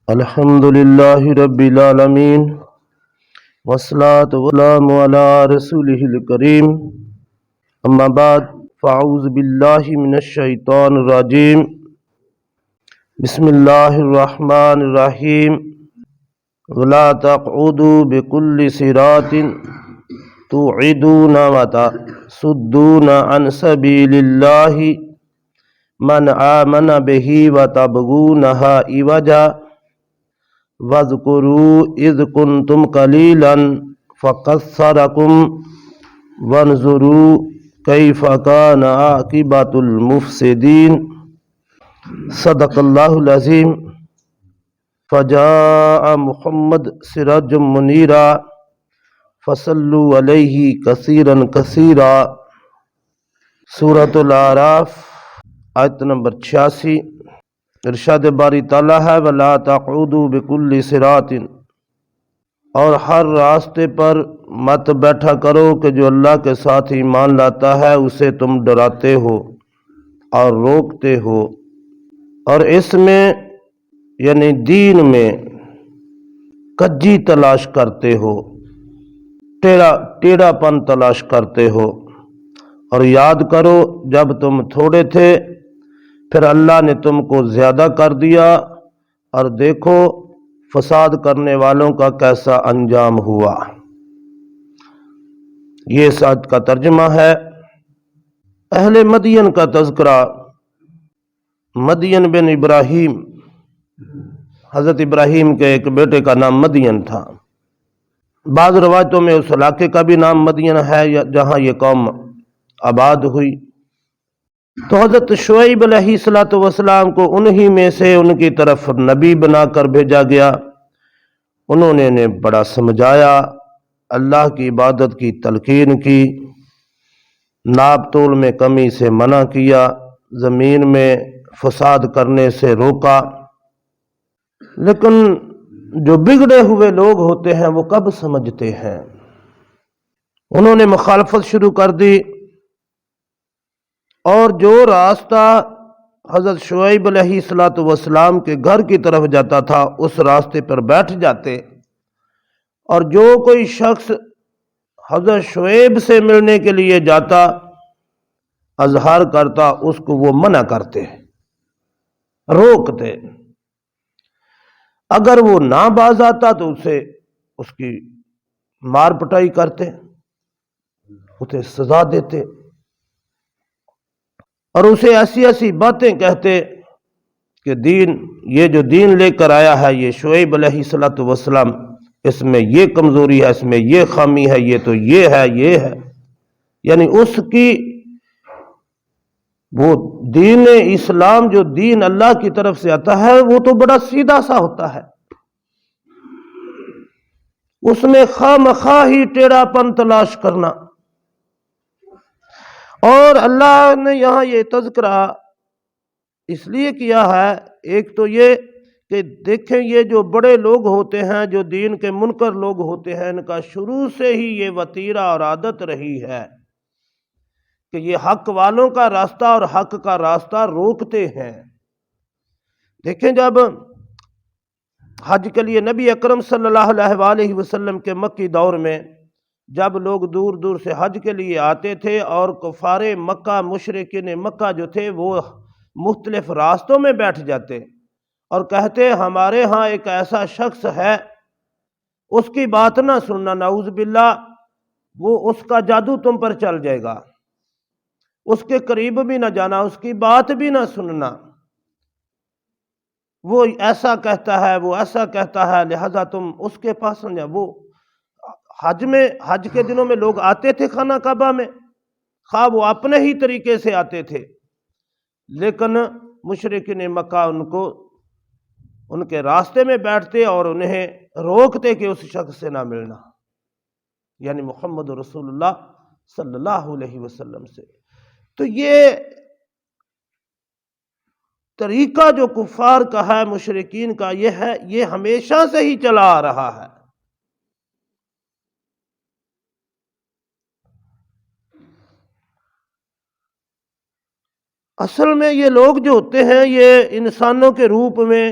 الحمد لله رب العالمين والصلاة والسلام على رسوله الكريم أما بعد فأعوذ بالله من الشيطان الرجيم بسم الله الرحمن الرحيم ولا تقعدوا بكل صراط توعدون وتصدون عن سبيل الله من آمن به وتبغونها عوجا وَاذْكُرُوا إِذْ كُنْتُمْ قَلِيلًا فَكَثَّرَكُمْ وَانظُرُوا كَيْفَ كَانَ عَاقِبَةُ الْمُفْسِدِينَ صدق اللہ العظیم فجاء محمد سراج منیرا فصلوا علیہ کثیرا کثیرا سورۃ الاعراف آیت نمبر 86۔ ارشاد باری تعالیٰ ہے وَلَا تَقْعُدُوا بِكُلِّ صِرَاطٍ، اور ہر راستے پر مت بیٹھا کرو کہ جو اللہ کے ساتھ ایمان لاتا ہے اسے تم ڈراتے ہو اور روکتے ہو، اور اس میں یعنی دین میں کجی تلاش کرتے ہو، ٹیڑھا پن تلاش کرتے ہو۔ اور یاد کرو جب تم تھوڑے تھے پھر اللہ نے تم کو زیادہ کر دیا، اور دیکھو فساد کرنے والوں کا کیسا انجام ہوا۔ یہ اس آیت کا ترجمہ ہے۔ اہل مدین کا تذکرہ۔ مدین بن ابراہیم، حضرت ابراہیم کے ایک بیٹے کا نام مدین تھا۔ بعض روایتوں میں اس علاقے کا بھی نام مدین ہے جہاں یہ قوم آباد ہوئی۔ تو حضرت شعیب علیہ السلام کو انہی میں سے ان کی طرف نبی بنا کر بھیجا گیا۔ انہوں نے انہیں بڑا سمجھایا، اللہ کی عبادت کی تلقین کی، ناپ تول میں کمی سے منع کیا، زمین میں فساد کرنے سے روکا۔ لیکن جو بگڑے ہوئے لوگ ہوتے ہیں وہ کب سمجھتے ہیں؟ انہوں نے مخالفت شروع کر دی، اور جو راستہ حضرت شعیب علیہ السلام کے گھر کی طرف جاتا تھا اس راستے پر بیٹھ جاتے، اور جو کوئی شخص حضرت شعیب سے ملنے کے لیے جاتا، اظہار کرتا، اس کو وہ منع کرتے، روکتے۔ اگر وہ نہ باز آتا تو اسے اس کی مار پٹائی کرتے، اسے سزا دیتے، اور اسے ایسی ایسی باتیں کہتے کہ یہ جو دین لے کر آیا ہے یہ شعیب علیہ السلام، اس میں یہ کمزوری ہے، اس میں یہ خامی ہے، یہ تو یہ ہے، یعنی اس کی وہ دین اسلام جو دین اللہ کی طرف سے آتا ہے وہ تو بڑا سیدھا سا ہوتا ہے، اس میں خواہ مخواہ ہی ٹیڑھا پن تلاش کرنا۔ اور اللہ نے یہاں یہ تذکرہ اس لیے کیا ہے، ایک تو یہ کہ دیکھیں یہ جو بڑے لوگ ہوتے ہیں، جو دین کے منکر لوگ ہوتے ہیں، ان کا شروع سے ہی یہ وتیرہ اور عادت رہی ہے کہ یہ حق والوں کا راستہ اور حق کا راستہ روکتے ہیں۔ دیکھیں جب حج کے لیے نبی اکرم صلی اللہ علیہ وآلہ وسلم کے مکی دور میں جب لوگ دور دور سے حج کے لیے آتے تھے، اور کفار مکہ، مشرکین مکہ جو تھے وہ مختلف راستوں میں بیٹھ جاتے اور کہتے ہمارے ہاں ایک ایسا شخص ہے، اس کی بات نہ سننا، نعوذ باللہ، وہ اس کا جادو تم پر چل جائے گا، اس کے قریب بھی نہ جانا، اس کی بات بھی نہ سننا، وہ ایسا کہتا ہے، وہ ایسا کہتا ہے، لہذا تم اس کے پاس نہ جاؤ۔ وہ حج کے دنوں میں لوگ آتے تھے خانہ کعبہ میں، خواہ وہ اپنے ہی طریقے سے آتے تھے، لیکن مشرکین مکہ ان کے راستے میں بیٹھتے اور انہیں روکتے کہ اس شخص سے نہ ملنا، یعنی محمد رسول اللہ صلی اللہ علیہ وسلم سے۔ تو یہ طریقہ جو کفار کا ہے، مشرکین کا یہ ہمیشہ سے ہی چلا آ رہا ہے۔ اصل میں یہ لوگ جو ہوتے ہیں یہ انسانوں کے روپ میں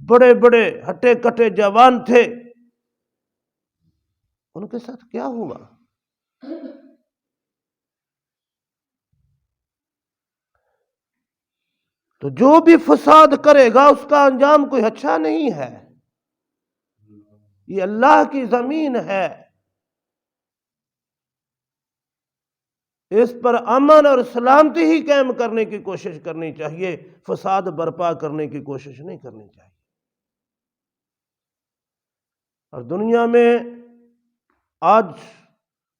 بڑے بڑے ہٹے کٹے جوان تھے، ان کے ساتھ کیا ہوا؟ تو جو بھی فساد کرے گا اس کا انجام کوئی اچھا نہیں ہے۔ یہ اللہ کی زمین ہے، اس پر امن اور سلامتی ہی قائم کرنے کی کوشش کرنی چاہیے، فساد برپا کرنے کی کوشش نہیں کرنی چاہیے۔ اور دنیا میں آج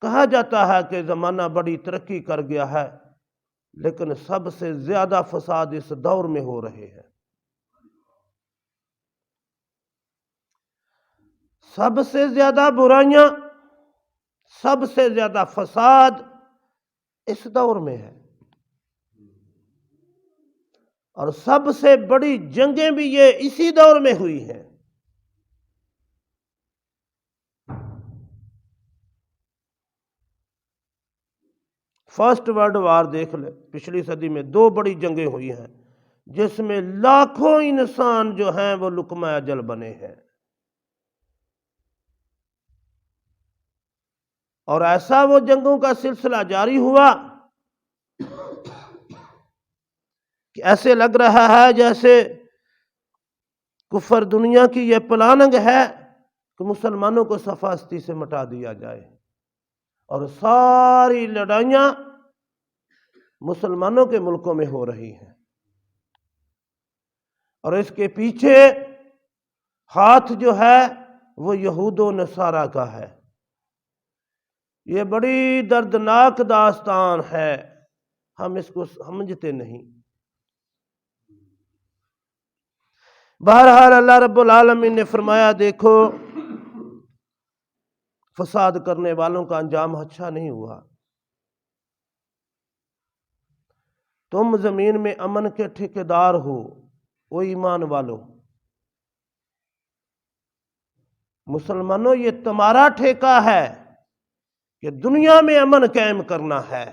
کہا جاتا ہے کہ زمانہ بڑی ترقی کر گیا ہے، لیکن سب سے زیادہ فساد اس دور میں ہو رہے ہیں۔ سب سے زیادہ برائیاں، سب سے زیادہ فساد اس دور میں ہے، اور سب سے بڑی جنگیں بھی یہ اسی دور میں ہوئی ہیں۔ فرسٹ ورلڈ وار دیکھ لیں، پچھلی صدی میں 2 بڑی جنگیں ہوئی ہیں جس میں لاکھوں انسان جو ہیں وہ لقمہ اجل بنے ہیں، اور ایسا وہ جنگوں کا سلسلہ جاری ہوا کہ ایسے لگ رہا ہے جیسے کفر دنیا کی یہ پلاننگ ہے کہ مسلمانوں کو صفاستی سے مٹا دیا جائے، اور ساری لڑائیاں مسلمانوں کے ملکوں میں ہو رہی ہیں، اور اس کے پیچھے ہاتھ جو ہے وہ یہود و نصارہ کا ہے۔ یہ بڑی دردناک داستان ہے، ہم اس کو سمجھتے نہیں۔ بہرحال اللہ رب العالمین نے فرمایا، دیکھو فساد کرنے والوں کا انجام اچھا نہیں ہوا۔ تم زمین میں امن کے ٹھیکیدار ہو، وہ ایمان والو، مسلمانوں یہ تمہارا ٹھیکہ ہے کہ دنیا میں امن قائم کرنا ہے۔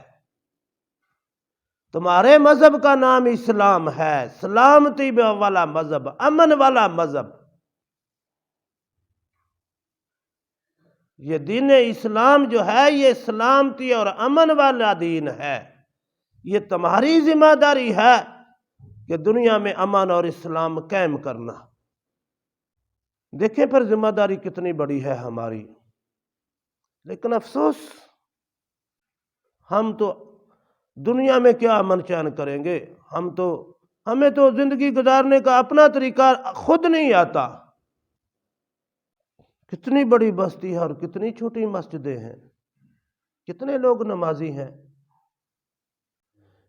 تمہارے مذہب کا نام اسلام ہے، سلامتی والا مذہب، امن والا مذہب۔ یہ دین اسلام جو ہے یہ سلامتی اور امن والا دین ہے۔ یہ تمہاری ذمہ داری ہے کہ دنیا میں امن اور اسلام قائم کرنا۔ دیکھیں پھر ذمہ داری کتنی بڑی ہے ہماری، لیکن افسوس ہم تو دنیا میں کیا امن چین کریں گے؟ ہمیں تو زندگی گزارنے کا اپنا طریقہ خود نہیں آتا۔ کتنی بڑی بستی ہے اور کتنی چھوٹی مسجدیں ہیں، کتنے لوگ نمازی ہیں۔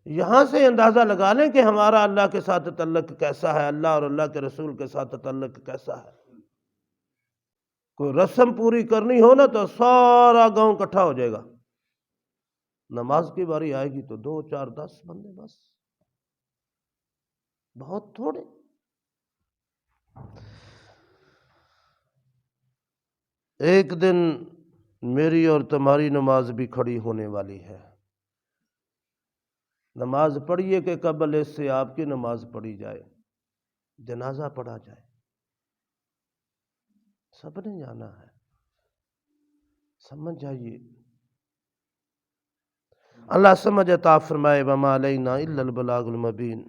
یہاں سے اندازہ لگا لیں کہ ہمارا اللہ کے ساتھ تعلق کیسا ہے، اللہ اور اللہ کے رسول کے ساتھ تعلق کیسا ہے۔ کوئی رسم پوری کرنی ہو نا تو سارا گاؤں اکٹھا ہو جائے گا، نماز کی باری آئے گی تو 2 4 10 بندے، بس بہت تھوڑے۔ ایک دن میری اور تمہاری نماز بھی کھڑی ہونے والی ہے۔ نماز پڑھیے کہ قبل اس سے آپ کی نماز پڑھی جائے، جنازہ پڑھا جائے، سب نے جانا ہے، سمجھ جائیے۔ اللہ سمجھ عطا فرمائے، وما علینا الا البلاغ المبین۔